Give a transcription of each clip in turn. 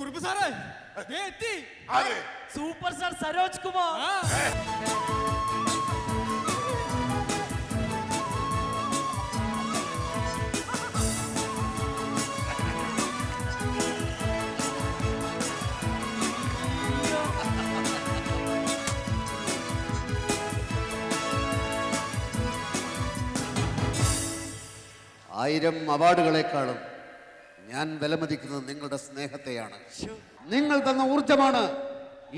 കുറുപ്പ് സാറേ എത്തി. Super star Saroj Kumar. ആയിരം അവാർഡുകളെക്കാളും ഞാൻ വിലമതിക്കുന്നത് നിങ്ങളുടെ സ്നേഹത്തെയാണ്. നിങ്ങൾ തന്ന ഊർജമാണ്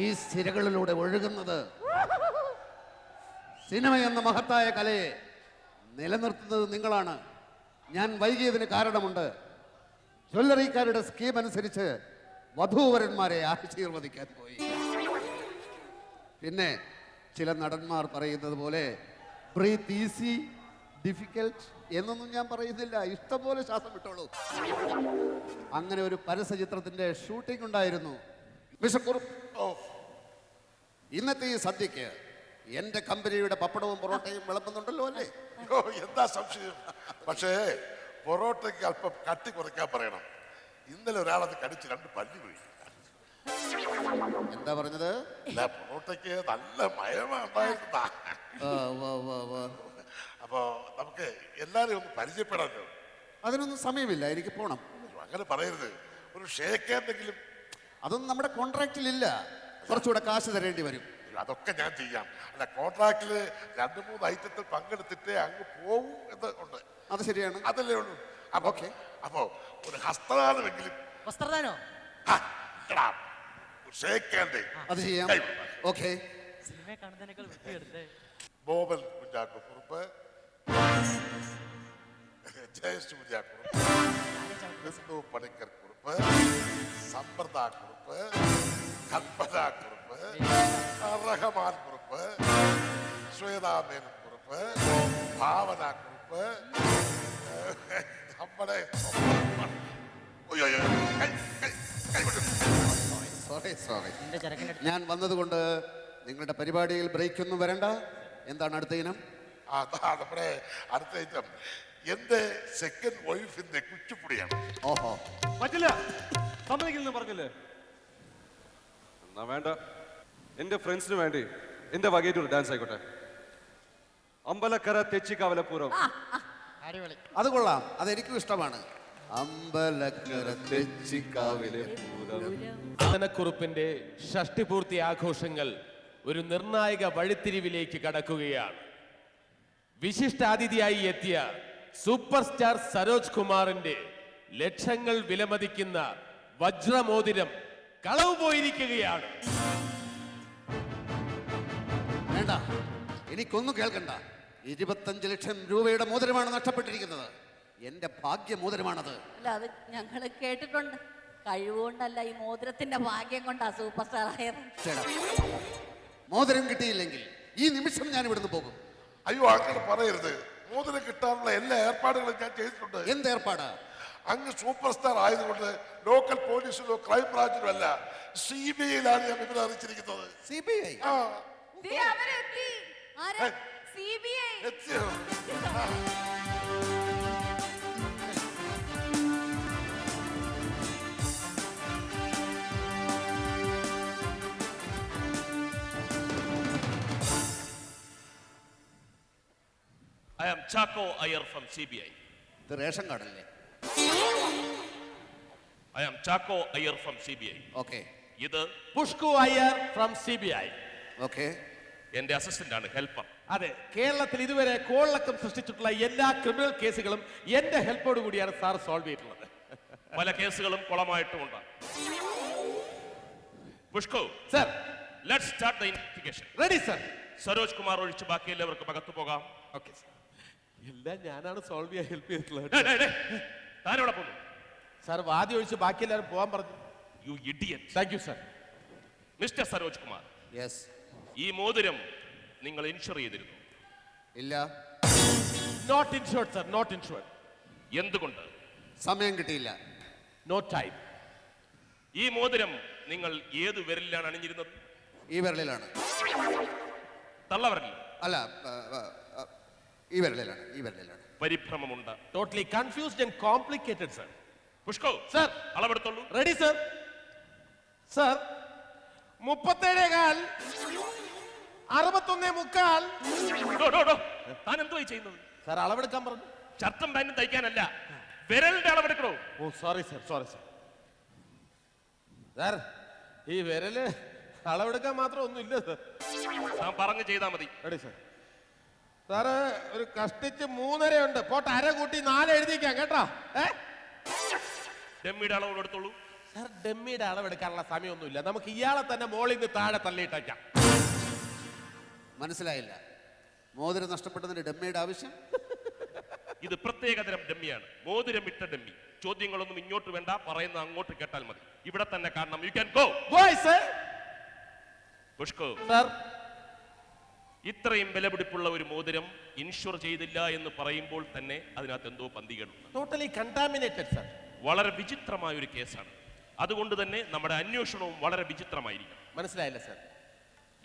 ഈ സിരകളിലൂടെ ഒഴുകുന്നത്. സിനിമ എന്ന മഹത്തായ കലയെ നിലനിർത്തുന്നത് നിങ്ങളാണ്. ഞാൻ വൈകിയതിന് കാരണമുണ്ട്. ജ്വല്ലറിക്കാരുടെ സ്കീം അനുസരിച്ച് വധൂവരന്മാരെ ആശീർവദിക്കാൻ പോയി. പിന്നെ ചില നടന്മാർ പറയുന്നത് പോലെ ബ്രീത്ത് ഈസി ഡിഫിക്കൽട്ട് എന്നൊന്നും ഞാൻ പറയുന്നില്ല. ഇഷ്ടംപോലെ ശ്വാസം വിട്ടോളൂ. അങ്ങനെ ഒരു പരസ്യചിത്രത്തിന്റെ ഷൂട്ടിംഗ് ഉണ്ടായിരുന്നു. ഇന്നത്തെ ഈ സദ്യക്ക് എന്റെ കമ്പനിയുടെ പപ്പടവും പൊറോട്ടയും വിളമ്പുന്നുണ്ടല്ലോ അല്ലേ? എന്താ സംശയം? പക്ഷേ പൊറോട്ടയ്ക്ക് അല്പം കട്ടി കുറയ്ക്കാൻ പറയണം. ഇന്നലെ ഒരാളത് കടിച്ച് 2 പല്ലി പോയി. എന്താ പറഞ്ഞത്? പൊറോട്ടയ്ക്ക് നല്ല മയമുണ്ടായിരുന്നാ. അപ്പോ നമുക്ക് എല്ലാരെയും ഒന്ന് പരിചയപ്പെടാമല്ലോ. അതിനൊന്നും സമയമില്ല, എനിക്ക് പോണം. അങ്ങനെ പറയരുത്. ഒരു ഷേക്ക് എന്തെങ്കിലും. അതൊന്നും നമ്മുടെ കോൺട്രാക്റ്റിലില്ല. കുറച്ചുകൂടെ കാശ് തരേണ്ടി വരും. അതൊക്കെ ഞാൻ ചെയ്യാം. അല്ല, കോൺട്രാക്റ്റില് 2-3 ഐറ്റത്തിൽ പങ്കെടുത്തിട്ട് അങ്ങ് പോവും എന്ന് ഉണ്ട്. അത് ശരിയാണ്. അതല്ലേ ഉള്ളൂ. അപ്പോ ഒരു ഹസ്തദാനമെങ്കിലും. വസ്ത്രദാനോ? അത് ചെയ്യാം. ഓക്കെ. സിനിമയെ കാണുന്നതിനേക്കാൾ വൃത്തിയെടുത്തേ. ബോബൻ കുഞ്ചാക്കോ കുറുപ്പ്, ജയശ്രീ കുറുപ്പ്, ബിന്ദു പണിക്കർ കുറുപ്പ്, സമ്പ്രദ കുറുപ്പ്, കൽപ്പന കുറുപ്പ്, റഹമാൻ കുറുപ്പ്, ശ്വേതാമേനൻ കുറുപ്പ്, ഭാവന കുറുപ്പ്, നമ്മുടെ സോറി. ഞാൻ വന്നതുകൊണ്ട് നിങ്ങളുടെ പരിപാടിയിൽ ബ്രേക്ക് ഒന്നും വരണ്ട. എന്താണ് അടുത്ത ഇനം? നമ്മുടെ അടുത്ത ഐറ്റം എന്റെ സെക്കൻഡ് വൈഫിന്റെ കുച്ചിപ്പുടിയാണ്. ഓഹോ, പറ്റില്ല, സമ്മതിക്കില്ലെന്ന് പറഞ്ഞില്ലേ? എന്നാ വേണ്ട, എന്റെ ഫ്രണ്ട്സിന് വേണ്ടി എന്റെ വകയായിട്ടൊരു ഡാൻസ് ആയിക്കോട്ടെ. അമ്പലക്കര തെച്ചിക്കാവലപ്പൂരം. അത് കൊള്ളാം, അതെനിക്കും ഇഷ്ടമാണ്. അമ്പലക്കര തെച്ചിക്കാവലപ്പൂരം. കുറുപ്പിന്റെ ഷഷ്ടിപൂർത്തി ആഘോഷങ്ങൾ ഒരു നിർണായക വഴിത്തിരിവിലേക്ക് കടക്കുകയാണ്. വിശിഷ്ടാതിഥിയായി എത്തിയ സൂപ്പർ സ്റ്റാർ സരോജ് കുമാറിന്റെ ലക്ഷങ്ങൾ വിലമതിക്കുന്ന വജ്രമോതിരം കളവ് പോയിരിക്കുകയാണ്. വേണ്ട, എനിക്കൊന്നും കേൾക്കണ്ട. 25 ലക്ഷം രൂപയുടെ മോതിരമാണ് നഷ്ടപ്പെട്ടിരിക്കുന്നത്. എന്റെ ഭാഗ്യമോതിരമാണത്. അല്ല, അത് ഞങ്ങൾ കേട്ടിട്ടുണ്ട്. കഴിവുകൊണ്ടല്ല, ഈ മോതിരത്തിന്റെ ഭാഗ്യം കൊണ്ടാ സൂപ്പർ സ്റ്റാർ ആയത്. മോതിരം കിട്ടിയില്ലെങ്കിൽ ഈ നിമിഷം ഞാൻ ഇവിടുന്ന് പോകും. അയ്യോ, അങ്ങനെ പറയരുത്. മോതിരം കിട്ടാനുള്ള എല്ലാ ഏർപ്പാടുകളും ഞാൻ ചെയ്തിട്ടുണ്ട്. എന്ത് ഏർപ്പാടാ? അങ്ങ് സൂപ്പർ സ്റ്റാർ ആയതുകൊണ്ട് ലോക്കൽ പോലീസിലോ ക്രൈം ബ്രാഞ്ചിലോ അല്ല, CBIയിലാണ് ഞാൻ വിവരം അറിയിച്ചിരിക്കുന്നത്. CBI? എത്തിയോ? I am Chaco Iyer from CBI. ഇത് റേഷൻ കാർഡല്ലേ? I am Chaco Iyer from CBI. Okay. ഇത് Pushku Iyer from CBI. Okay. എന്റെ അസിസ്റ്റന്റ് ആണ്, ഹെൽപ്പർ. അതെ, കേരളത്തിൽ ഇതുവരെ കോളക്കം സൃഷ്ടിച്ചിട്ടുള്ള എല്ലാ ക്രിമിനൽ കേസുകളും എന്റെ ഹെൽപ്പോട് കൂടിയാണ് സാർ സോൾവ് ചെയ്തിട്ടുള്ളത്. പല കേസുകളും കുളമായിട്ടുമുണ്ട്. Pushku sir, let's start the investigation. Ready sir. Saroj Kumar ഒഴിച്ച് ബാക്കി എല്ലാവർക്കും അകത്തു പോകാം. Okay sir. എല്ലാം ഞാനാണ് സോൾവ് ചെയ്യാൻ ഹെൽപ്പ് ചെയ്തിട്ടുള്ളത്. താനെവിടെ പോകുന്നു? സാർ, വാദി ഒഴിച്ച് ബാക്കി എല്ലാവരും പോകാൻ പറഞ്ഞു. You idiot. Thank you sir. Mister Saroj Kumar, yes. ഈ മോതിരം നിങ്ങൾ ഇൻഷുർ ചെയ്തിരുന്നു? ഇല്ല. Not insured sir, not insured. എന്തുകൊണ്ട്? സമയം കിട്ടിയില്ല. No time. ഈ മോതിരം നിങ്ങൾ ഏത് വിരലിലാണ് അണിഞ്ഞിരുന്നത്? ഈ വിരലിലാണ്. തള്ളവിരലിൽ? അല്ല, ഈ വിരലിലാണ്. ഈ വിരലിലാണ്. പരിഭ്രമമുണ്ട്. Totally confused and complicated sir. Pushko sir, അളവെടുത്തോളൂ. Ready sir. സർ 37.25 61.25 താൻ എന്തോ ചെയ്യുന്നത്? സാർ അളവെടുക്കാൻ പറഞ്ഞു. ഷർട്ടും പാന്റും തയ്ക്കാനല്ല, വിരലിന്റെ അളവെടുക്കണോ? Oh sorry sir, sorry sir. Sir ഈ വിരല് അളവെടുക്കാൻ മാത്രം ഒന്നുമില്ല സർ. താൻ പറഞ്ഞു ചെയ്താൽ മതി. Ready sir. സാറ് ഒരു കഷ്ടിച്ച് 3.5 ഉണ്ട്. പോട്ടെ, അര കൂട്ടി 4 എഴുതിക്കാം കേട്ടോ. ഡെമ്മിയുടെ അളവ് എടുത്തോളൂ. സാർ ഡെമ്മിയുടെ അളവെടുക്കാനുള്ള സമയമൊന്നുമില്ല. നമുക്ക് ഇയാളെ തന്നെ മോളിൽ നിന്ന് താഴെ തള്ളിയിട്ടേക്കാം. മനസ്സിലായില്ല. മോതിരം നഷ്ടപ്പെട്ടതിന് ഡമ്മയുടെ ആവശ്യം? ഇത് പ്രത്യേകതരം ഡമ്മിയാണ്, മോതിരമിട്ട ഡമ്മി. ചോദ്യങ്ങളൊന്നും ഇങ്ങോട്ട് വേണ്ട, പറയുന്ന അങ്ങോട്ട് കേട്ടാൽ മതി. ഇവിടെ തന്നെ കാണണം. You can go. Pushko, sir ഇത്രയും വിലപിടിപ്പുള്ള ഒരു മോതിരം ഇൻഷുർ ചെയ്തില്ല എന്ന് പറയുമ്പോൾ തന്നെ അതിനകത്ത് എന്തോ പന്തികളുണ്ട്. Totally contaminated sir. വളരെ വിചിത്രമായ ഒരു കേസാണ്. അതുകൊണ്ട് തന്നെ നമ്മുടെ അന്വേഷണവും വളരെ വിചിത്രമായിരിക്കും. മനസ്സിലായില്ല സാർ.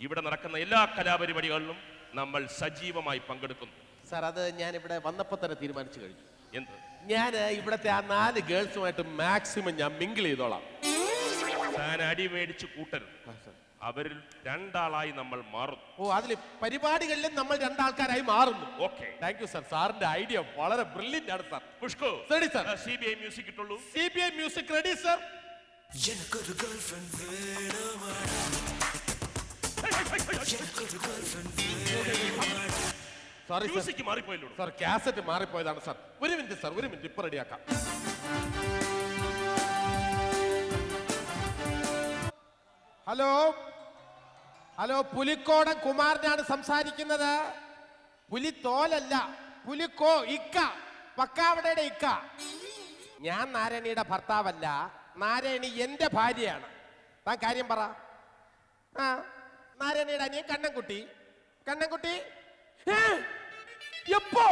ഇവിടെ നടക്കുന്ന എല്ലാ കലാപരിപാടികളിലും നമ്മൾ സജീവമായി പങ്കെടുക്കുന്നു. സാർ അത് ഞാൻ ഇവിടെ വന്നപ്പോൾ തന്നെ തീരുമാനിച്ചു കഴിഞ്ഞു. എന്ത്? ഞാൻ ഇവിടത്തെ ആ 4 ഗേൾസുമായിട്ട് മാക്സിമം ഞാൻ മിങ്കിൾ ചെയ്തോളാം. താൻ അടി മേടിച്ച് കൂട്ടരുത്. അവരിൽ 2 ആളായി നമ്മൾ മാറുന്നു. ഓ, അതിൽ പരിപാടികളിലും നമ്മൾ 2 ആൾക്കാരായി മാറുന്നു. Okay, thank you sir. സാറിന്റെ ഐഡിയ വളരെ ബ്രില്യന്റ് ആണ് സാർ. പുഷ്കോ, റെഡി സാർ. CBI മ്യൂസിക് ഇട്ടുള്ളൂ. CBI music ready sir. Sorry sir, music മാറിപ്പോയല്ലോ. സാർ കാസറ്റ് മാറിപ്പോയതാണ് സാർ. ഒരു മിനിറ്റ് സാർ, ഒരു മിനിറ്റ്, ഇപ്പൊ റെഡിയാക്കാം. ഹലോ ഹലോ, പുലിക്കോടൻ കുമാരനാണ് സംസാരിക്കുന്നത്. പുലിത്തോലല്ല, പുലിക്കോ ഇക്ക, പക്കാവടയുടെ ഇക്ക. ഞാൻ നാരായണിയുടെ ഭർത്താവല്ല, നാരായണി എന്റെ ഭാര്യയാണ്. താൻ കാര്യം പറ. ആ, നാരായണിയുടെ അനിയൻ കണ്ണൻകുട്ടി. കണ്ണൻകുട്ടി എപ്പോ?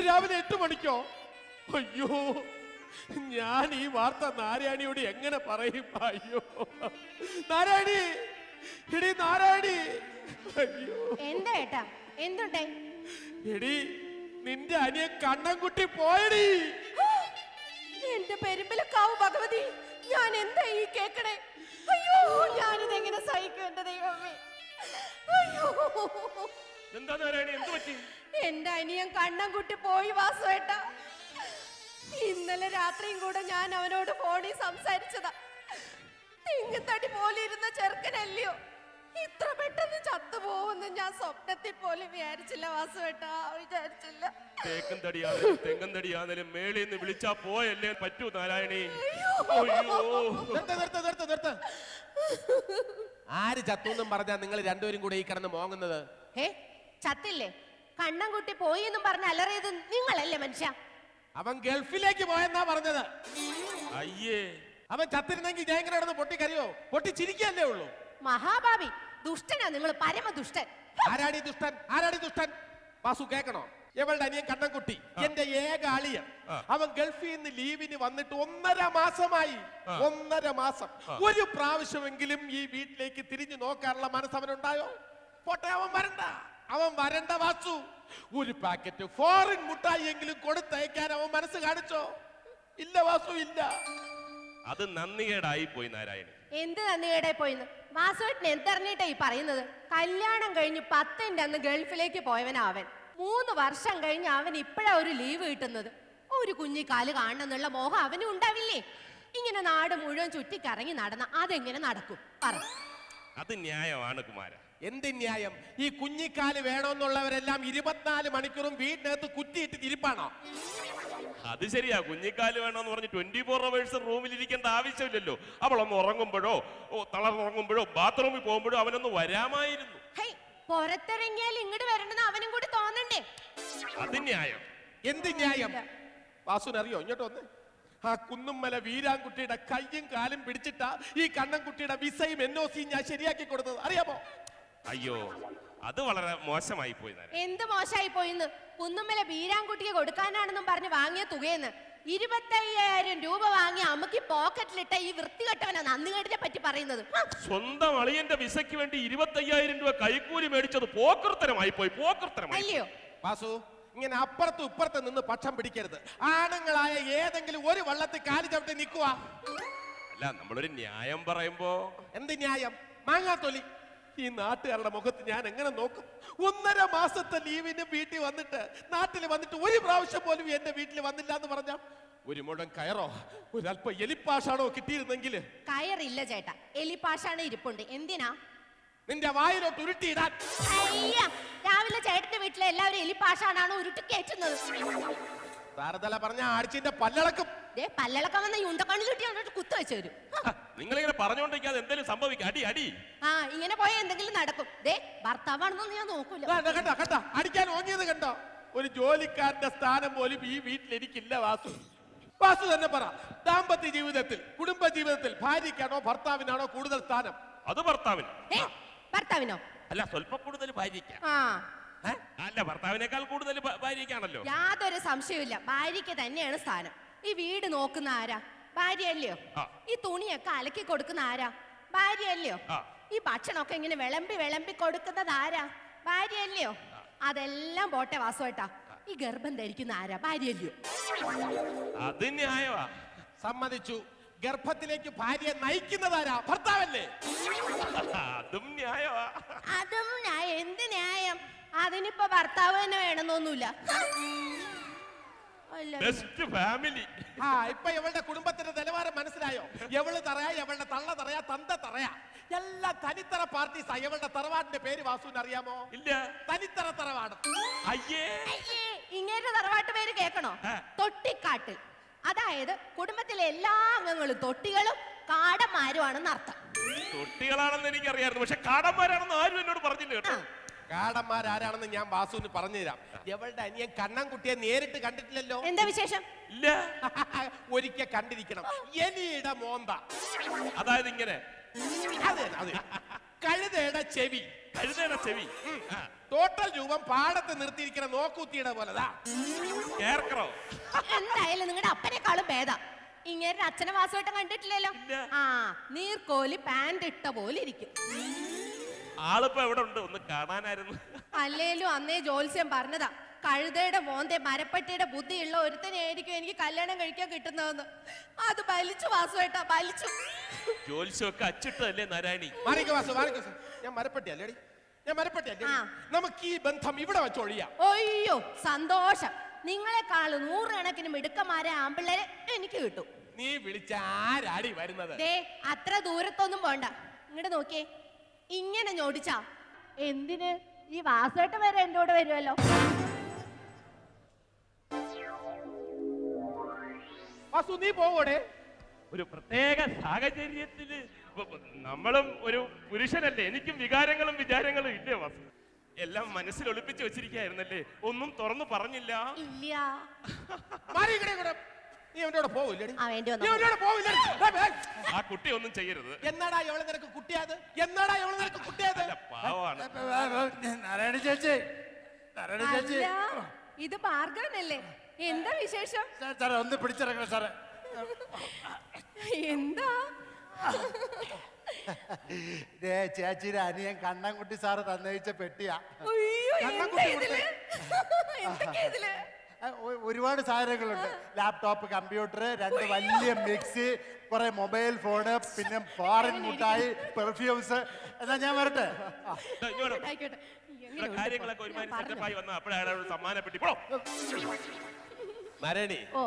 രാവിലെ 8 മണിക്കോ? അയ്യോ, ഞാൻ ഈ വാർത്ത നാരായണിയോട് എങ്ങനെ പറയും? അയ്യോ നാരായണി, എടി നാരായണി, അയ്യോ. എന്താ ഏട്ടാ, എന്തുണ്ടേ? എടി, നിന്റെ അനിയൻ കണ്ണൻകുട്ടി പോയടി. എന്റെ പെരുമ്പിലക്കാവ് ഭഗവതി, ഞാൻ എന്താ ഈ കേക്കണേ? അയ്യോ, ഞാനിതെങ്ങനെ സഹിക്കും എന്റെ ദൈവമേ? അയ്യോ, എന്താ നാരായണി, എന്ത് പറ്റി? എന്റെ അനിയൻ കണ്ണൻകുട്ടി പോയി വാസുവേട്ടാ. ഇന്നലെ രാത്രിയും കൂടെ ഞാൻ അവനോട് ഫോണിൽ സംസാരിച്ചതാ. തിങ്ങത്തടി പോലെ ഇരുന്ന ചെറുക്കനല്ലയോ, ഇത്ര പെട്ടെന്ന് ചത്തുപോകുമെന്ന് ഞാൻ സ്വപ്നത്തിൽ പോലും വിചാരിച്ചില്ല വാസുവേട്ടാ, വിചാരിച്ചില്ല. തേക്കും തടിയാണെങ്കിലും തെങ്ങും തടിയാണെങ്കിലും മേളിൽ നിന്ന് വിളിച്ചാ പോയല്ലേ പറ്റൂ നാരായണി. ആര് ചത്തുന്നും പറഞ്ഞാ നിങ്ങൾ രണ്ടുപേരും കൂടെ ഈ കിടന്ന് മോങ്ങുന്നത്? ചത്തില്ലേ? കണ്ണൻകുട്ടി പോയി എന്നും പറഞ്ഞ അലറിയത് നിങ്ങളല്ലേ മനുഷ്യ? അവൻ ഗൾഫിലേക്ക് പോയെന്നാ പറഞ്ഞത്. അയ്യേ, അവൻ ചത്തിരുന്നെങ്കിൽ ഞാൻ ഇങ്ങനെ കിടന്ന് പൊട്ടിക്കറിയോ? പൊട്ടിച്ചിരിക്കല്ലേ ഉള്ളൂ. മഹാഭാവി, ദുഷ്ടനാ നിങ്ങൾ, പരമദുഷ്ടൻ. ആരാടി ദുഷ്ടൻ? ആരാടി ദുഷ്ടൻ? വാസു കേക്കണോ? ഇവളുടെ അനിയൻ കണ്ണൻകുട്ടി, എന്റെ ഏക അളിയൻ. അവൻ ഗൾഫിൽ നിന്ന് ലീവിന് വന്നിട്ട് 1.5 മാസമായി. 1.5 മാസം. ഒരു പ്രാവശ്യമെങ്കിലും ഈ വീട്ടിലേക്ക് തിരിഞ്ഞു നോക്കാനുള്ള മനസ്സ് അവനുണ്ടായോ? പോട്ടെ, അവൻ വരണ്ട, അവൻ വരണ്ട വാസു. ഒരു പാക്കറ്റ് ഫോറിൻ മുട്ടായി എങ്കിലും കൊടുത്തയക്കാൻ അവൻ മനസ്സ് കാണിച്ചോ? ഇല്ല വാസു, ഇല്ല. അത് നന്ദികേടായി പോയി നാരായണി. എന്ത് നന്ദികേടായി പോയിന്ന്? വാസുവേട്ടൻ എന്തറിഞ്ഞിട്ടാ ഈ പറയുന്നത്? കല്യാണം കഴിഞ്ഞ് 10ന്റെ അന്ന് ഗൾഫിലേക്ക് പോയവനാ അവൻ. 3 വർഷം കഴിഞ്ഞ് അവൻ ഇപ്പഴാ ഒരു ലീവ് കിട്ടുന്നത്. ഒരു കുഞ്ഞിക്കാല് കാണണമെന്നുള്ള മോഹം അവനും ഉണ്ടാവില്ലേ? ഇങ്ങനെ നാട് മുഴുവൻ ചുറ്റിക്കറങ്ങി നടന്ന അതെങ്ങനെ നടക്കും പറ? അത് ന്യായമാണ് കുമാര. എന്ത് ന്യായം? ഈ കുഞ്ഞിക്കാല് വേണമെന്നുള്ളവരെല്ലാം 24 മണിക്കൂറും വീടിനകത്ത് കുറ്റിയിട്ട് തിരിപ്പാണോ? അത് ശരിയാ, കുഞ്ഞിക്കാല് വേണമെന്ന് പറഞ്ഞ് 24 hours റൂമിൽ ഇരിക്കേണ്ട ആവശ്യമില്ലല്ലോ. അവളൊന്ന് ഉറങ്ങുമ്പോഴോ തളർന്നുറങ്ങുമ്പോഴോ ബാത്റൂമിൽ പോകുമ്പോഴോ അവനൊന്ന് വരാമായിരുന്നു. പുറത്തിറങ്ങിയാൽ ഇങ്ങോട്ട് വരണ്ടെന്ന് അവനും കൂടി തോന്നണ്ടേ? അത് ന്യായം. എന്ത് ന്യായം? വാസുനറിയോ? ഇങ്ങോട്ട് വന്ന്. ആ കുന്നുമ്മല വീരാൻകുട്ടിയുടെ കയ്യും കാലും പിടിച്ചിട്ടാ ഈ കണ്ണൻകുട്ടിയുടെ വിസയും NOC ഞാൻ ശരിയാക്കി കൊടുത്തത്, അറിയാമോ? അയ്യോ, അത് വളരെ മോശമായി പോയി. എന്ത് മോശമായി പോയിന്ന്? കുന്നുമ്മല വീരാൻകുട്ടിക്ക് കൊടുക്കാനാണെന്നും പറഞ്ഞ് വാങ്ങിയ തുകയെന്ന് 25,000 രൂപ വാങ്ങി അമ്മക്ക് പോക്കറ്റിലിട്ട ഈ വൃത്തികെട്ടവനാ നന്ദികേടിനെ പറ്റി പറയുന്നത്. സ്വന്തം അളിയന്റെ വിസയ്ക്ക് വേണ്ടി 25,000 രൂപ കൈക്കൂലി മേടിച്ചത് പോക്കർത്തരമായി പോയി. പോക്കർത്തരമായി അല്ലയോ വാസു? ഇങ്ങനെ അപ്പുറത്തും ഇപ്പുറത്തും നിന്ന് പക്ഷം പിടിക്കരുത്. ആണുങ്ങളായ ഏതെങ്കിലും ഒരു വള്ളത്തിൽ കാലി ചവിട്ടി നിൽക്കുക. അല്ല നമ്മളൊരു ന്യായം പറയുമ്പോ എന്ത് ന്യായം? മാങ്ങാത്തൊലി. ഈ നാട്ടുകാരുടെ മുഖത്ത് ഞാൻ എങ്ങനെ നോക്കും? 1.5 മാസത്തെ ലീവിന് വീട്ടിൽ വന്നിട്ട്, നാട്ടിൽ വന്നിട്ട് ഒരു പ്രാവശ്യം പോലും എന്റെ വീട്ടിൽ വന്നില്ല എന്ന് പറഞ്ഞാൽ ഒരു മുഴം കയറോ ഒരല്പം എലിപ്പാഷാണോ കിട്ടിയിരുന്നെങ്കിൽ? കയറില്ല ചേട്ടാ, എലിപ്പാഷാണ് ഇരിപ്പുണ്ട്. എന്തിനാ? നിന്റെ വായിലോട്ട് ഉരുട്ടിയിടാൻ. അയ്യ, രാവിലെ ചേട്ടന്റെ വീട്ടിലെ എല്ലാവരും എലിപ്പാഷാണോ ഉരുട്ടി കയറ്റുന്നത്? താരതല പറഞ്ഞ ആഴ്ചന്റെ പല്ലളക്കും. പല്ലളക്കം വന്ന യുണ്ടക്കണ്ണിൽ കിട്ടി കുത്തു വെച്ചു വരും. നിങ്ങളിങ്ങനെ പറഞ്ഞുകൊണ്ടിരിക്കാതെ എന്തെങ്കിലും സംഭവിക്കും. അടി അടി. ആ, ഇങ്ങനെ പോയാൽ എന്തെങ്കിലും നടക്കും. ഭർത്താവാണെന്നൊന്നും ഞാൻ നോക്കൂല. കണ്ട കണ്ട അടിക്കാൻ ഓങ്ങിയത് കണ്ടോ? ഒരു ജോലിക്കാരന്റെ സ്ഥാനം പോലും ഈ വീട്ടിൽ എനിക്കില്ല വാസു. വാസു തന്നെ പറ, ദാമ്പത്യ ജീവിതത്തിൽ, കുടുംബ ജീവിതത്തിൽ ഭാര്യയ്ക്കാണോ ഭർത്താവിനാണോ കൂടുതൽ സ്ഥാനം? അത് ഭർത്താവിന്. ഭർത്താവിനോ? അല്ല, സ്വല്പം കൂടുതൽ ഭാര്യയ്ക്ക. ആ, അല്ല, ഭർത്താവിനേക്കാൾ കൂടുതൽ ഭാര്യയ്ക്കാണല്ലോ. യാതൊരു സംശയമില്ല, ഭാര്യയ്ക്ക് തന്നെയാണ് സ്ഥാനം. ഈ വീട് നോക്കുന്ന ആരാ? ഭാര്യയല്ലയോ? ഈ തുണിയൊക്കെ അലക്കി കൊടുക്കുന്ന ആരാ? ഭാര്യയല്ലയോ? ഈ ഭക്ഷണമൊക്കെ ഇങ്ങനെ വിളമ്പി കൊടുക്കുന്നത് ആരാ? ഭാര്യയല്ലയോ? അതെല്ലാം പോട്ടെ വാസുവേട്ടാ, ഈ ഗർഭം ധരിക്കുന്ന ആരാ? ഭാര്യയല്ലയോ? അത് ന്യായമാ. സമ്മതിച്ചു. ഗർഭത്തിലേക്ക് ഭാര്യയെ നയിക്കുന്നതാരാ? ഭർത്താവല്ലേ? അതും ന്യായമാ. അതും ന്യായം. എന്ത് ന്യായം? അതിനിപ്പോ ഭർത്താവ് തന്നെ വേണമെന്നൊന്നുമില്ല. Best family. ഇപ്പൊ ഇവളുടെ കുടുംബത്തിന്റെ നിലവാരം മനസ്സിലായോ? എവള് തറയാ, എവളുടെ തള്ള തറയാ, തന്ത തറയാ, എല്ലാം തനിത്തറ പാർട്ടീസാ. ഇവളുടെ തറവാടിന്റെ പേര് വാസുവിന് അറിയാമോ? ഇല്ല. തനിത്തറ തറവാട്. അയ്യേ, ഇങ്ങനെ തറവാട്ട് പേര് കേൾക്കണോ? തൊട്ടിക്കാട്ടിൽ. അതായത് കുടുംബത്തിലെ എല്ലാ അംഗങ്ങളും തൊട്ടികളും കാടന്മാരുമാണെന്ന് അർത്ഥം. തൊട്ടികളാണെന്ന് എനിക്കറിയായിരുന്നു, പക്ഷെ കാടന്മാരാണെന്ന് ആരും എന്നോട് പറഞ്ഞില്ല കേട്ടോ. കാടന്മാരാരാണെന്ന് ഞാൻ വാസുവിന് പറഞ്ഞുതരാം. എവളുടെ അനിയൻ കണ്ണൻകുട്ടിയെ നേരിട്ട് കണ്ടിട്ടില്ലല്ലോ. എന്താ വിശേഷം? ഇല്ല. ഒരിക്കൽ കണ്ടിരിക്കണം. എലിയുടെ മോന്ത. അതായത് ഇങ്ങനെ. അതെ അതെ. കഴുതയുടെ ചെവി. കഴുതയുടെ ചെവി. ടോട്ടൽ രൂപം പാടത്ത് നിർത്തിയിരിക്കുന്ന നോക്കൂത്തിയുടെ പോലെതാ. കേർക്കറോ? എന്തായാലും നിങ്ങളുടെ അപ്പനേക്കാളും ഭേദം. ഇങ്ങനെ അച്ഛനെ വാസുവായിട്ടും കണ്ടിട്ടില്ലല്ലോ. ആ, നീർക്കോലി പാന്റ് ഇട്ട പോലെ ഇരിക്കും. ആളിപ്പോ എവിടെ ഉണ്ട്? ഒന്ന് കാണാനായിരുന്നു. അല്ലേലും അന്നേ ജോത്സ്യം പറഞ്ഞതാ, കഴുതയുടെ മോന്തെ മരപ്പട്ടിയുടെ ബുദ്ധിയുള്ള ഒരുത്തനെയായിരിക്കും എനിക്ക് കല്യാണം കഴിക്കാൻ കിട്ടുന്നതെന്ന്. അത് വലിച്ചു വാസുവേട്ടാ, വലിച്ചു. ജോലിസൊക്കെ അച്ചിട്ടല്ലേ നാരായണി? ഞാൻ മരപ്പട്ടിയല്ലേ? ഞാൻ മരപ്പട്ടിയല്ലേ? നമുക്ക് ഈ ബന്ധം ഇവിടെ വെച്ചൊഴിയാം. ഒയ്യോ, സന്തോഷം. നിങ്ങളെക്കാൾ 100 കണക്കിന് മിടുക്കന്മാരെ ആമ്പിള്ളേരെ എനിക്ക് കിട്ടും. നീ വിളിച്ച ആരാടി വരുന്നത്? അത്ര ദൂരത്തൊന്നും പോണ്ട. ഇങ്ങോട്ട് നോക്കിയേ, ഇങ്ങനെ ഞോടിച്ചാ എന്തിന്? ഈ വാസുവേട്ട വരെ എന്റെ കൂടെ വരുമല്ലോ. വാസു, നീ പോവോടെ? ഒരു പ്രത്യേക സാഹചര്യത്തില് നമ്മളും ഒരു പുരുഷനല്ലേ, എനിക്കും വികാരങ്ങളും വിചാരങ്ങളും ഇല്ലേ വാസു? എല്ലാം മനസ്സിൽ ഒളിപ്പിച്ചു വെച്ചിരിക്കായിരുന്നല്ലേ, ഒന്നും തുറന്നു പറഞ്ഞില്ല. ഇല്ല. നീ അവന്റെ പോവില്ലേ? ആ കുട്ടി ഒന്നും ചെയ്യരുത്. എന്നാടാ എവളെ നിനക്ക് കുട്ടിയത്? എന്നാടാ എവളെ നിനക്ക് കുട്ടിയത്? പാവാണ്. നാരായണ ചേച്ചി, അല്ല, ഇത് ഭാർഗവനല്ലേ? എന്താ വിശേഷം? സാറേ ഒന്ന് പിടിച്ചിറക്കണം സാറേ. എന്താ? ചേച്ചിയുടെ അനിയൻ കണ്ണൻകുട്ടി സാറ് തന്നയിച്ച പെട്ടിയാ. അയ്യോ, എന്താ ഇതില്? എന്തൊക്കെയാ ഇതില്? ഒരുപാട് സാധനങ്ങളുണ്ട്. ലാപ്ടോപ്പ്, കമ്പ്യൂട്ടർ, 2 വലിയ മിക്സി, കുറെ മൊബൈൽ ഫോണ്, പിന്നെ ഫോറിൻ മുട്ടായി, പെർഫ്യൂംസ്. എന്നാ ഞാൻ വരട്ടെ? ആയിക്കോട്ടെ. കാര്യങ്ങളൊക്കെ ഒരുമാതിരി സെറ്റപ്പായി വന്ന അപ്പോഴാണ് സമ്മാനപ്പെട്ടി. നാരായണി, ഓ,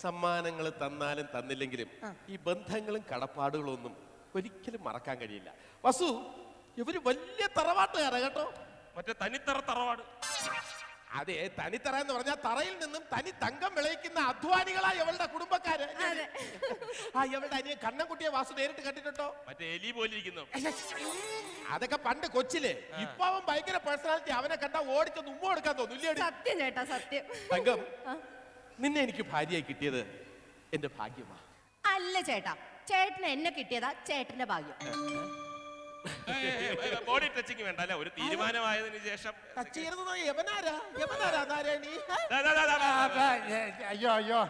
സമ്മാനങ്ങൾ തന്നാലും തന്നില്ലെങ്കിലും ഈ ബന്ധങ്ങളും കടപ്പാടുകളും ഒന്നും ഒരിക്കലും മറക്കാൻ കഴിയില്ല. വസു, ഇവര് വലിയ തറവാട്ടുകാരാ കേട്ടോ. മറ്റേ തനിത്തറ തറവാട്. അതെ, തനിത്തറ എന്ന് പറഞ്ഞാൽ തറയിൽ നിന്നും തനി തങ്കം വിളയിക്കുന്ന അധ്വാനികളാ ഇവളുടെ കുടുംബക്കാര്. ഇവളുടെ അനിയൻ കണ്ണൻകുട്ടിയെ വാസു നേരിട്ട് കണ്ടിട്ടുണ്ടോ? മറ്റേ എലി പോലിരിക്കുന്നു. അതൊക്കെ പണ്ട് കൊച്ചിലെ. ഇപ്പൊ അവൻ ഭയങ്കര പേഴ്സണാലിറ്റി. അവനെ കണ്ടാ ഓടിച്ചൊന്ന് ഉമ്മ കൊടുക്കാൻ തോന്നില്ലേ? സത്യം ചേട്ടാ, സത്യം. തങ്കം, നിന്നെ എനിക്ക് ഭാര്യയായി കിട്ടിയത് എന്റെ ഭാഗ്യമാ. അല്ല ചേട്ടാ, ചേട്ടന് എന്നെ കിട്ടിയതാ ചേട്ടന്റെ ഭാഗ്യം. ബോഡി ടച്ചിങ് വേണ്ട അല്ലെ? ഒരു തീരുമാനമായതിനു ശേഷം നാരായണി. അയ്യോ അയ്യോ,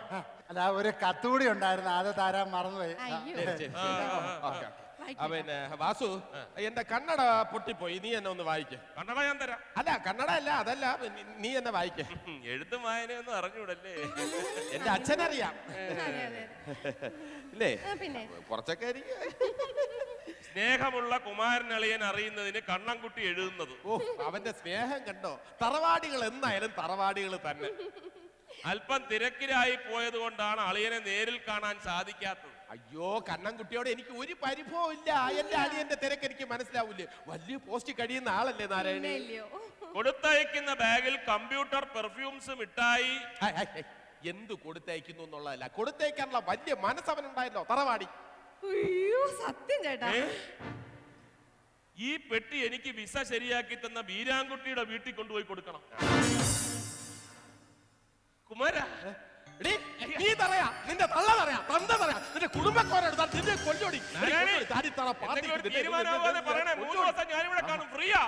അല്ല ഒരു കത്തുകൂടി ഉണ്ടായിരുന്നു അത് തരാൻ മറന്നുപോയി. അയ്യോ ശരി, ശരി, ശരി. Okay, okay. പിന്നെ വാസു എന്റെ കണ്ണട പൊട്ടിപ്പോയി, നീ എന്നെ ഒന്ന് വായിക്കേ. കണ്ണട ഞാൻ തരാം. അല്ല കണ്ണട അല്ല, അതല്ല, നീ എന്നെ വായിക്കേ. എഴുത്തും വായനയൊന്നും അറിഞ്ഞൂടല്ലേ? എന്റെ അച്ഛനറിയാം ഇല്ലേ? പിന്നെ കുറച്ചൊക്കെ ആയിരിക്കും. സ്നേഹമുള്ള കുമാരനളിയൻ അറിയുന്നതിന് കണ്ണൻകുട്ടി എഴുതുന്നത്. ഓ, അവന്റെ സ്നേഹം കണ്ടോ? തറവാടികൾ എന്നായാലും തറവാടികൾ തന്നെ. അല്പം തിരക്കിലായി പോയത് കൊണ്ടാണ് അളിയനെ നേരിൽ കാണാൻ സാധിക്കാത്തത്. അയ്യോ, കണ്ണൻകുട്ടിയോട് എനിക്ക് ഒരു പരിഭവം ഇല്ല. എന്റെ അളിയന്റെ തിരക്ക് എനിക്ക് മനസ്സിലാവൂലേ? വലിയ പോസ്റ്റ് കഴിയുന്ന ആളല്ലേ നാരായണി? ഇല്ലയോ കൊടുത്തയക്കുന്ന ബാഗിൽ കമ്പ്യൂട്ടർ, പെർഫ്യൂംസ്, മിഠായി. എന്ത് കൊടുത്തയക്കുന്നു എന്നുള്ളതല്ല, കൊടുത്തയക്കാനുള്ള വലിയ മനസ്സവനുണ്ടായല്ലോ തറവാടി. അയ്യോ സത്യം ചേട്ടാ. ഈ പെട്ടി എനിക്ക് വിസ ശരിയാക്കി തന്ന ബീരാൻകുട്ടിയുടെ വീട്ടിൽ കൊണ്ടുപോയി കൊടുക്കണം. കുമാര, നീ തറയാ, നിന്റെ തള്ള തറയാ, തന്ത തറയാ, നിന്റെ കുടുംബക്കാരെടുത്താൽ നിന്നെ കൊല്ലൊടി. തീരുമാനമാവാതെ പറയണേ. 3 ദിവസം ഞാനിവിടെ കാണും. ഫ്രീയാ.